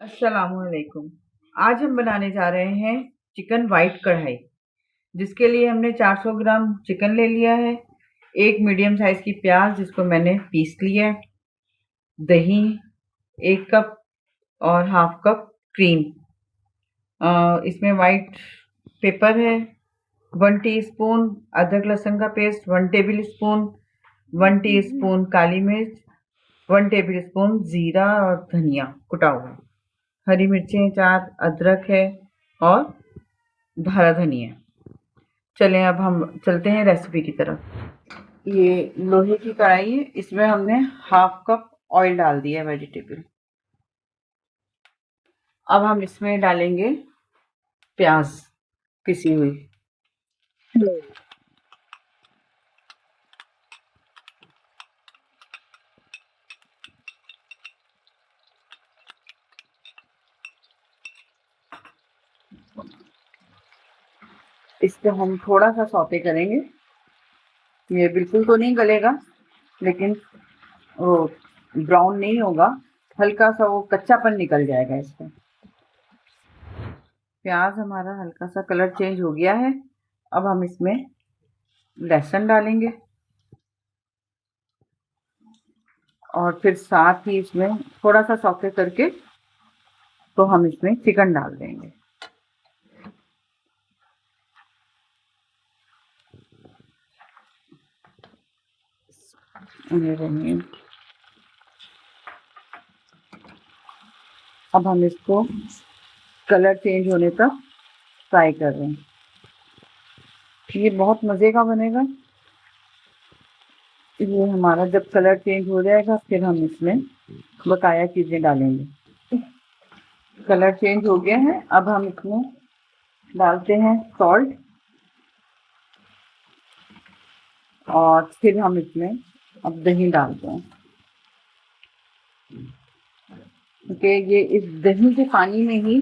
अस्सलाम वालेकुम। आज हम बनाने जा रहे हैं चिकन वाइट कढ़ाई, जिसके लिए हमने 400 ग्राम चिकन ले लिया है, एक मीडियम साइज़ की प्याज जिसको मैंने पीस लिया है, दही 1 कप और हाफ कप क्रीम। इसमें वाइट पेपर है, 1 टीस्पून अदरक लहसुन का पेस्ट, 1 टेबल स्पून, 1 टीस्पून काली मिर्च, 1 टेबल स्पून ज़ीरा और धनिया कुटा हुआ, हरी मिर्चें 4, अदरक है और हरा धनिया। चलें अब हम चलते हैं रेसिपी की तरफ। ये लोहे की कढ़ाई है, इसमें हमने हाफ कप ऑयल डाल दिया है वेजिटेबल। अब हम इसमें डालेंगे प्याज पिसी हुई। इसको हम थोड़ा सा सौते करेंगे। ये बिल्कुल तो नहीं गलेगा, लेकिन वो ब्राउन नहीं होगा, हल्का सा वो कच्चापन निकल जाएगा इसका। प्याज हमारा हल्का सा कलर चेंज हो गया है। अब हम इसमें लहसुन डालेंगे और फिर साथ ही इसमें थोड़ा सा सौते करके तो हम इसमें चिकन डाल देंगे। अब हम इसको कलर चेंज होने तक फ्राई कर रहे हैं। ये बहुत मज़े का बनेगा। ये हमारा जब कलर चेंज हो जाएगा फिर हम इसमें बकाया चीज़ें डालेंगे। कलर चेंज हो गया है, अब हम इसमें डालते हैं सॉल्ट और फिर हम इसमें अब दही डालते हैं, क्योंकि ये इस दही के पानी में ही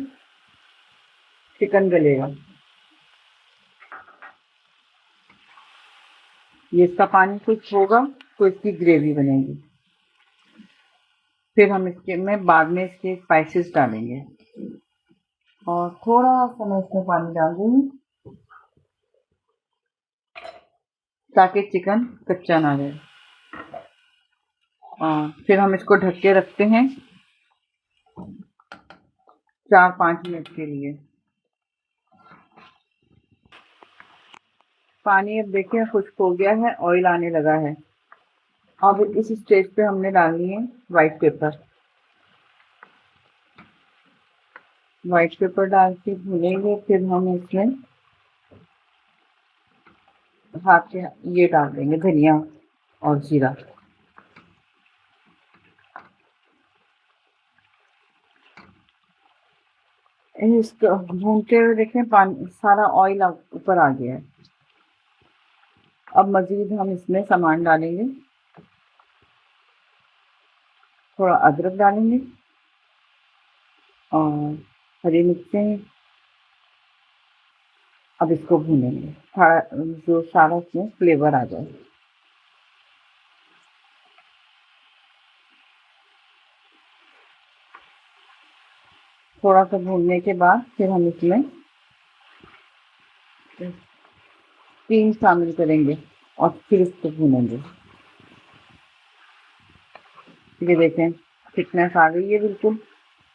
चिकन गलेगा। ये इसका पानी कुछ होगा तो इसकी ग्रेवी बनेगी। फिर हम इसके में बाद में इसके स्पाइसेस डालेंगे और थोड़ा सा मैं इसमें पानी डाल दूँगी ताकि चिकन कच्चा ना रहे। फिर हम इसको ढक के रखते हैं 4-5 मिनट के लिए। पानी अब देखिए खुश्क हो गया है, ऑयल आने लगा है। अब इस स्टेज पे हमने डालनी है वाइट पेपर। वाइट पेपर डाल के भूनेंगे, फिर हम इसमें हाथ से ये डाल देंगे धनिया और जीरा। इसको भूनते हुए देखें पानी सारा ऑयल ऊपर आ गया है। अब मज़ीद हम इसमें सामान डालेंगे, थोड़ा अदरक डालेंगे और हरी मिर्चें। अब इसको भूनेंगे जो सारा इसमें फ्लेवर आ जाए। थोड़ा सा भूनने के बाद फिर हम इसमें क्रीम शामिल करेंगे और फिर इसको भूनेंगे। ये देखें थिकनेस आ गई है,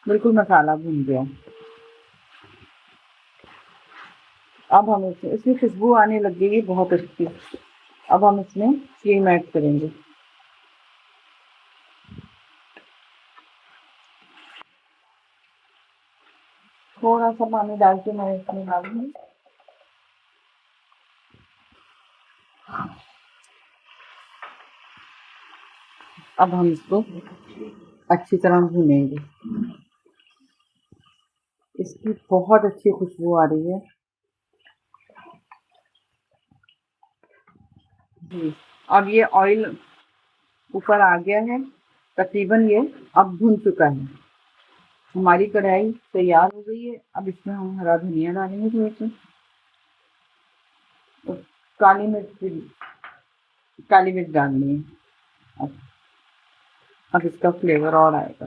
बिल्कुल मसाला भून गया। अब हम इसमें खुशबू आने लग गई है बहुत अच्छी। अब हम इसमें क्रीम ऐड करेंगे। थोड़ा सा पानी डाल के मैं इसमें डालूंगी। अब हम इसको अच्छी तरह भूनेंगे। इसकी बहुत अच्छी खुशबू आ रही है जी। अब ये ऑयल ऊपर आ गया है, तकरीबन ये अब भुन चुका है। हमारी कढ़ाई तैयार हो गई है। अब इसमें हम हरा धनिया डालेंगे थोड़ा सा, तो काली मिर्च डालनी है। अब इसका फ्लेवर और आएगा।